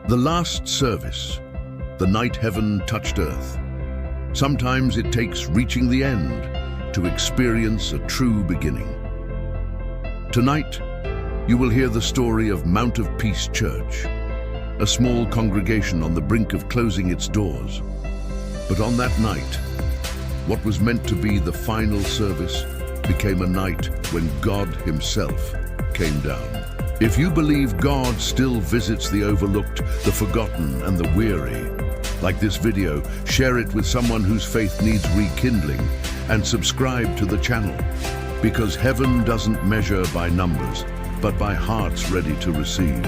The last service, the night heaven touched earth. Sometimes it takes reaching the end to experience a true beginning. Tonight, you will hear the story of Monte da Paz Church, a small congregation on the brink of closing its doors. But on that night, what was meant to be the final service became a night when God Himself came down. If you believe God still visits the overlooked, the forgotten, and the weary, like this video, share it with someone whose faith needs rekindling, and subscribe to the channel, because heaven doesn't measure by numbers, but by hearts ready to receive.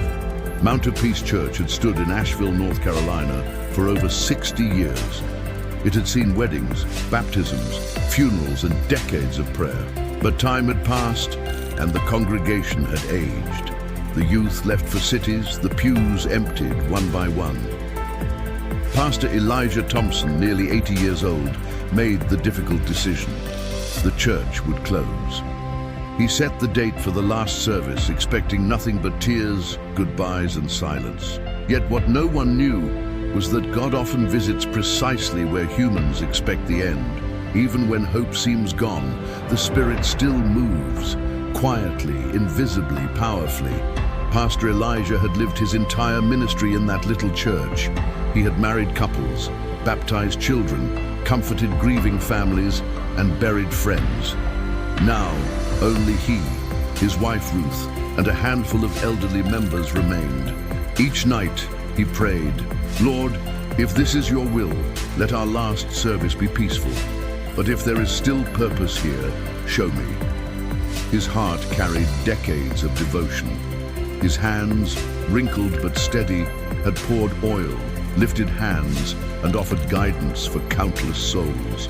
Monte da Paz Church had stood in Asheville, North Carolina for over 60 years. It had seen weddings, baptisms, funerals, and decades of prayer. But time had passed, and the congregation had aged. The youth left for cities, the pews emptied one by one. Pastor Elijah Thompson, nearly 80 years old, made the difficult decision. The church would close. He set the date for the last service, expecting nothing but tears, goodbyes, and silence. Yet what no one knew was that God often visits precisely where humans expect the end. Even when hope seems gone, the Spirit still moves, quietly, invisibly, powerfully. Pastor Elijah had lived his entire ministry in that little church. He had married couples, baptized children, comforted grieving families, and buried friends. Now, only he, his wife Ruth, and a handful of elderly members remained. Each night, he prayed, "Lord, if this is your will, let our last service be peaceful. But if there is still purpose here, show me." His heart carried decades of devotion. His hands, wrinkled but steady, had poured oil, lifted hands, and offered guidance for countless souls.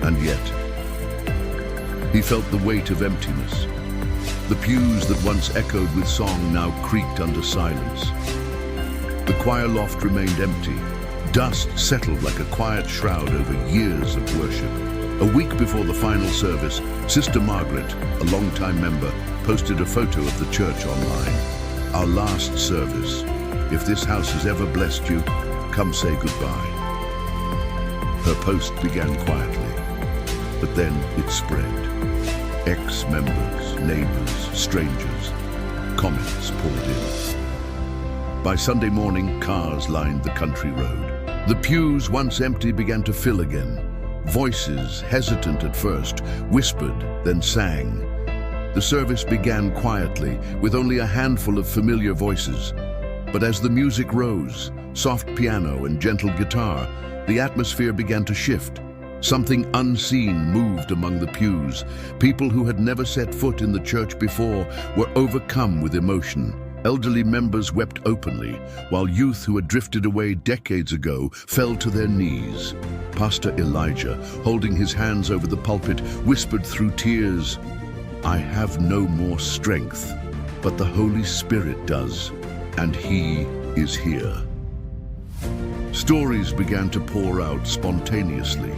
And yet, he felt the weight of emptiness. The pews that once echoed with song now creaked under silence. The choir loft remained empty. Dust settled like a quiet shroud over years of worship. A week before the final service, Sister Margaret, a longtime member, posted a photo of the church online. "Our last service. If this house has ever blessed you, come say goodbye." Her post began quietly, but then it spread. Ex-members, neighbors, strangers, comments poured in. By Sunday morning, cars lined the country road. The pews, once empty, began to fill again. Voices, hesitant at first, whispered, then sang. The service began quietly, with only a handful of familiar voices. But as the music rose, soft piano and gentle guitar, the atmosphere began to shift. Something unseen moved among the pews. People who had never set foot in the church before were overcome with emotion. Elderly members wept openly, while youth who had drifted away decades ago fell to their knees. Pastor Elijah, holding his hands over the pulpit, whispered through tears, "I have no more strength, but the Holy Spirit does, and He is here." Stories began to pour out spontaneously.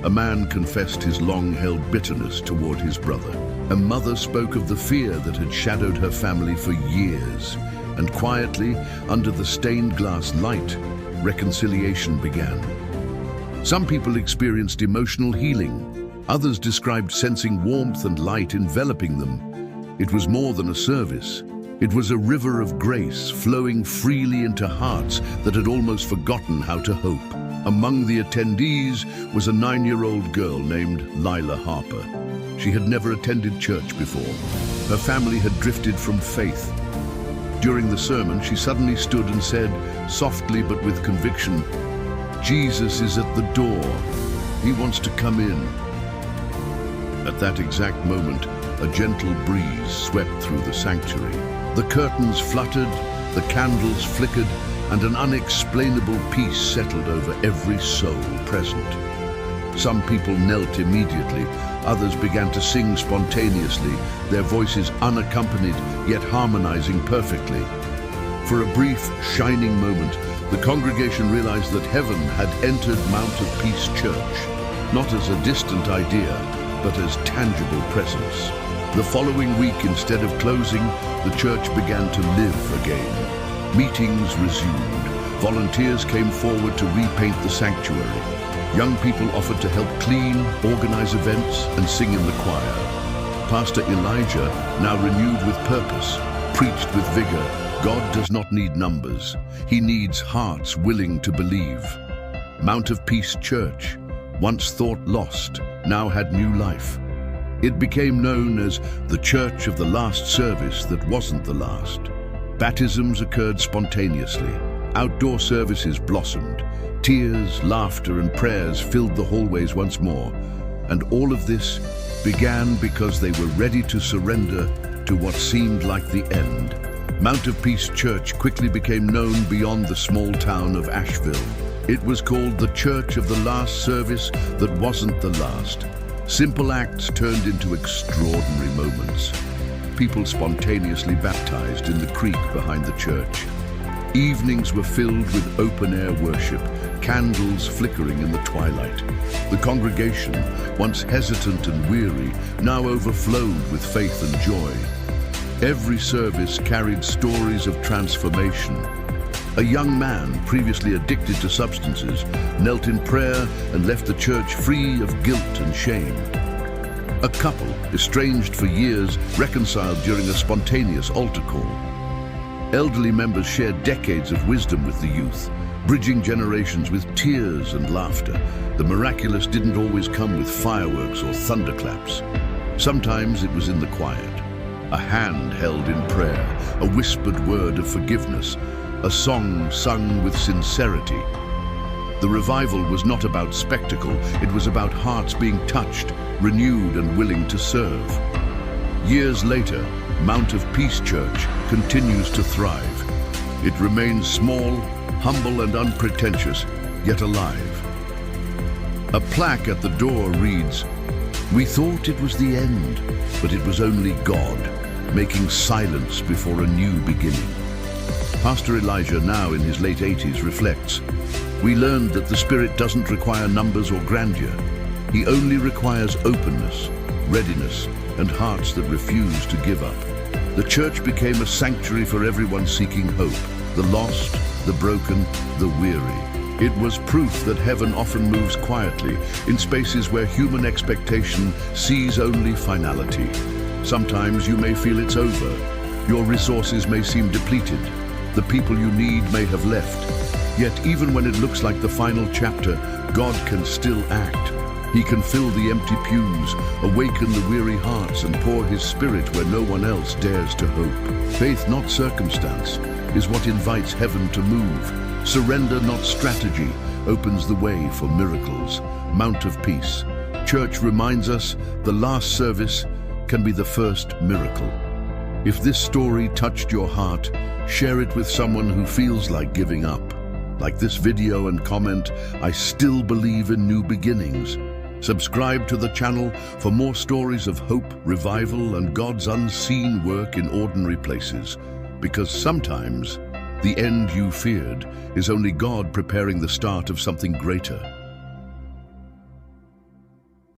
A man confessed his long-held bitterness toward his brother. A mother spoke of the fear that had shadowed her family for years. And quietly, under the stained glass light, reconciliation began. Some people experienced emotional healing. Others described sensing warmth and light enveloping them. It was more than a service. It was a river of grace flowing freely into hearts that had almost forgotten how to hope. Among the attendees was a 9-year-old girl named Lila Harper. She had never attended church before. Her family had drifted from faith. During the sermon, she suddenly stood and said, softly but with conviction, "Jesus is at the door. He wants to come in." At that exact moment, a gentle breeze swept through the sanctuary. The curtains fluttered, the candles flickered, and an unexplainable peace settled over every soul present. Some people knelt immediately, others began to sing spontaneously, their voices unaccompanied yet harmonizing perfectly. For a brief, shining moment, the congregation realized that heaven had entered Monte da Paz Church, not as a distant idea, but as tangible presence. The following week, instead of closing, the church began to live again. Meetings resumed. Volunteers came forward to repaint the sanctuary. Young people offered to help clean, organize events, and sing in the choir. Pastor Elijah, now renewed with purpose, preached with vigor. God does not need numbers. He needs hearts willing to believe. Mount of Peace Church, once thought lost, now had new life. It became known as the Church of the Last Service that wasn't the last. Baptisms occurred spontaneously. Outdoor services blossomed. Tears, laughter, and prayers filled the hallways once more. And all of this began because they were ready to surrender to what seemed like the end. Mount of Peace Church quickly became known beyond the small town of Asheville. It was called the Church of the Last Service that wasn't the last. Simple acts turned into extraordinary moments. People spontaneously baptized in the creek behind the church. Evenings were filled with open-air worship, candles flickering in the twilight. The congregation, once hesitant and weary, now overflowed with faith and joy. Every service carried stories of transformation. A young man, previously addicted to substances, knelt in prayer and left the church free of guilt and shame. A couple, estranged for years, reconciled during a spontaneous altar call. Elderly members shared decades of wisdom with the youth, bridging generations with tears and laughter. The miraculous didn't always come with fireworks or thunderclaps. Sometimes it was in the quiet. A hand held in prayer, a whispered word of forgiveness, a song sung with sincerity. The revival was not about spectacle, it was about hearts being touched, renewed, and willing to serve. Years later, Mount of Peace Church continues to thrive. It remains small, humble, and unpretentious, yet alive. A plaque at the door reads, "We thought it was the end, but it was only God, making silence before a new beginning." Pastor Elijah, now in his late 80s, reflects, "We learned that the Spirit doesn't require numbers or grandeur. He only requires openness, readiness, and hearts that refuse to give up." The church became a sanctuary for everyone seeking hope, the lost, the broken, the weary. It was proof that heaven often moves quietly, in spaces where human expectation sees only finality. Sometimes you may feel it's over. Your resources may seem depleted. The people you need may have left. Yet even when it looks like the final chapter, God can still act. He can fill the empty pews, awaken the weary hearts, and pour His Spirit where no one else dares to hope. Faith, not circumstance, is what invites heaven to move. Surrender, not strategy, opens the way for miracles. Mount of Peace Church reminds us the last service can be the first miracle. If this story touched your heart, share it with someone who feels like giving up. Like this video and comment, "I still believe in new beginnings." Subscribe to the channel for more stories of hope, revival, and God's unseen work in ordinary places. Because sometimes, the end you feared is only God preparing the start of something greater.